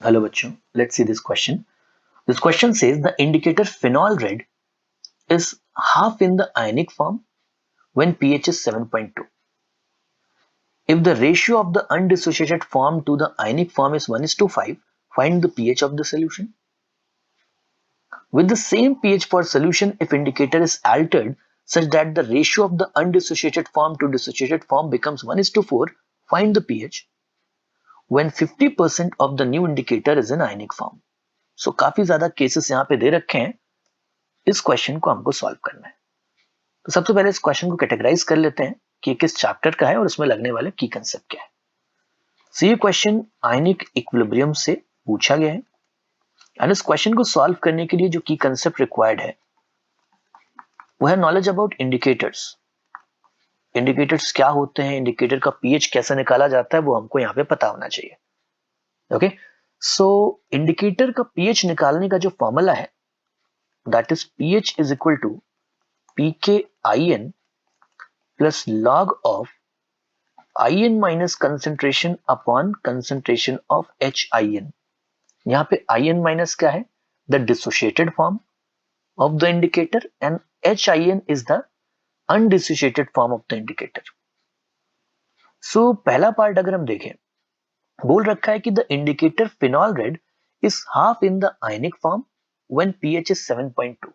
Hello bachcho, let's see this question. This question says the indicator phenol red is half in the ionic form when pH is 7.2. If the ratio of the undissociated form to the ionic form is 1:5, find the pH of the solution. With the same pH for solution, if indicator is altered such that the ratio of the undissociated form to dissociated form becomes 1:4, find the pH when 50% of the new indicator is in ionic form. So काफी ज्यादा cases यहाँ पे दे रखे हैं, इस question को हमको solve करना है। तो सबसे पहले इस क्वेश्चन को कैटेगराइज कर लेते हैं कि किस चैप्टर का है और उसमें लगने वाले की कंसेप्ट क्या है। So ये क्वेश्चन आयनिक इक्विलिब्रियम से पूछा गया है एंड इस क्वेश्चन को सॉल्व करने के लिए जो की कंसेप्ट रिक्वायर्ड है वो है नॉलेज अबाउट इंडिकेटर्स। इंडिकेटर्स क्या होते हैं, इंडिकेटर का पीएच कैसे निकाला जाता है, वो हमको यहाँ पे पता होना चाहिए। ओके, सो इंडिकेटर का पीएच निकालने का जो फॉर्मूला है that is pH is equal to pKin plus log of In minus concentration upon concentration of HIN। यहाँ पे In minus क्या है? The dissociated form of the indicator and HIN is the undissociated form of the indicator। So पहला part अगर हम देखें, बोल रखा है कि the indicator phenol red is half in the ionic form when pH is 7.2।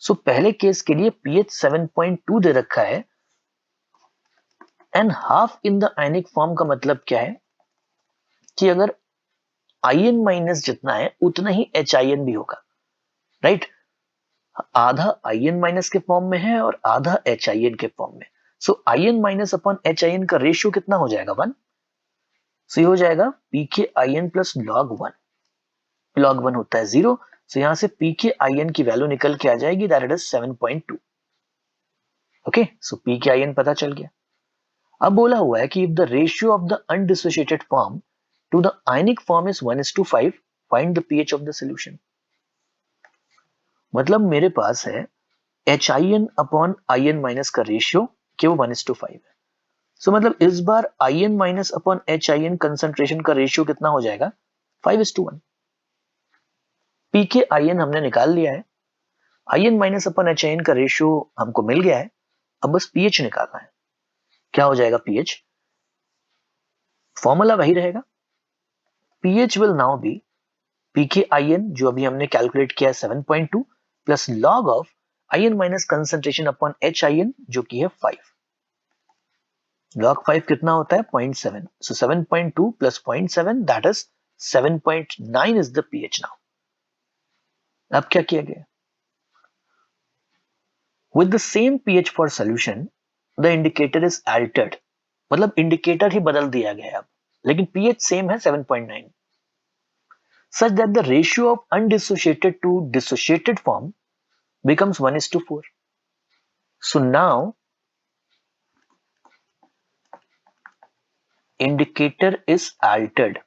So पहले case के लिए pH 7.2 दे रखा है and half in the ionic form का मतलब क्या है कि अगर आयन माइनस जितना है उतना ही HIN भी होगा, राइट? आधा आयन माइनस के फॉर्म में है और आधा HIN के फॉर्म में। सो आयन माइनस अपॉन HIN का रेशियो कितना हो जाएगा? 1। सो ये हो जाएगा pKin प्लस log 1। log 1 होता है 0, सो यहां से pKin की वैल्यू निकल के आ जाएगी that is 7.2। Okay, so pKin पता चल गया। अब बोला हुआ है कि if the ratio of the undissociated form to the ionic form is 1:5, find the pH of the solution. मतलब मेरे पास है HIN अपॉन IN माइनस का रेशियो कि वो 1:5 है। सो मतलब इस बार IN minus upon HIN concentration का रेशियो कितना हो जाएगा? 5:1। pKin हमने निकाल लिया है, IN माइनस अपॉन HIN का रेशियो हमको मिल गया है, अब बस पीएच निकालना है। क्या हो जाएगा पीएच? फॉर्मूला वही रहेगा, pH will now be pKin जो अभी हमने कैलकुलेट किया है 7.2 plus log of IN minus concentration upon HIN जो कि है 5। log 5 कितना होता है? 0.7। सो 7.2 plus 0.7 that is 7.9 is the pH now. अब क्या किया गया? With the same pH for solution the indicator is Altered, मतलब इंडिकेटर ही बदल दिया गया है अब, लेकिन pH सेम है 7.9, such that the ratio of undissociated to dissociated form becomes 1:4। So now indicator is altered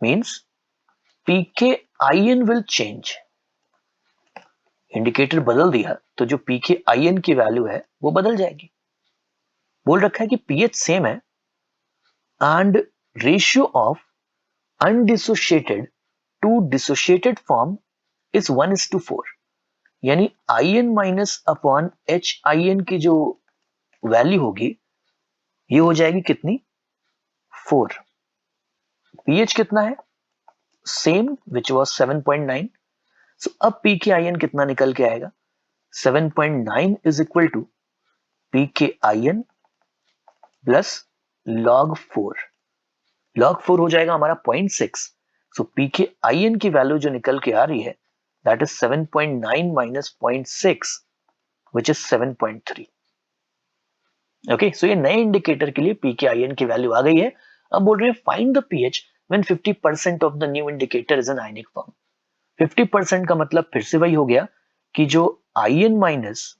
means pKin will change। Indicator बदल दिया तो जो pKin की वैल्यू है वो बदल जाएगी। बोल रखा है कि pH सेम है and ratio of undissociated to dissociated form is 1:4। यानी IN माइनस अपॉन HIN की जो वैल्यू होगी ये हो जाएगी कितनी? 4। pH कितना है? Same which was 7.9। सो अब pKin कितना निकल के आएगा? 7.9 is equal to pKin plus log 4। log 4 हो जाएगा हमारा 0.6। सो pKin की वैल्यू जो निकल के आ रही है that is 7.9 minus 0.6 which is 7.3। Okay, so ये नए इंडिकेटर के लिए pKin की वैल्यू आ गई है। अब बोल रहे हैं find the pH when 50% of the new indicator is an ionic form. 50% का मतलब फिर से वही हो गया कि जो IN माइनस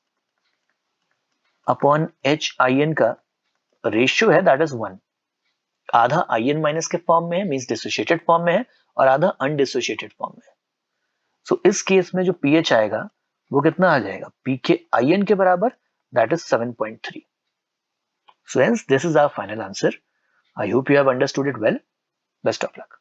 अपॉन HIN का रेशियो है दैट इज 1। आधा IN माइनस के फॉर्म में है मींस डिसोसिएटेड फॉर्म में है और आधा अनडिसोसिएटेड फॉर्म में है। सो इस केस में जो pH आएगा वो कितना आ जाएगा? pKin के बराबर that is 7.3। So hence this is our final answer. I hope you have understood it well. Best of luck.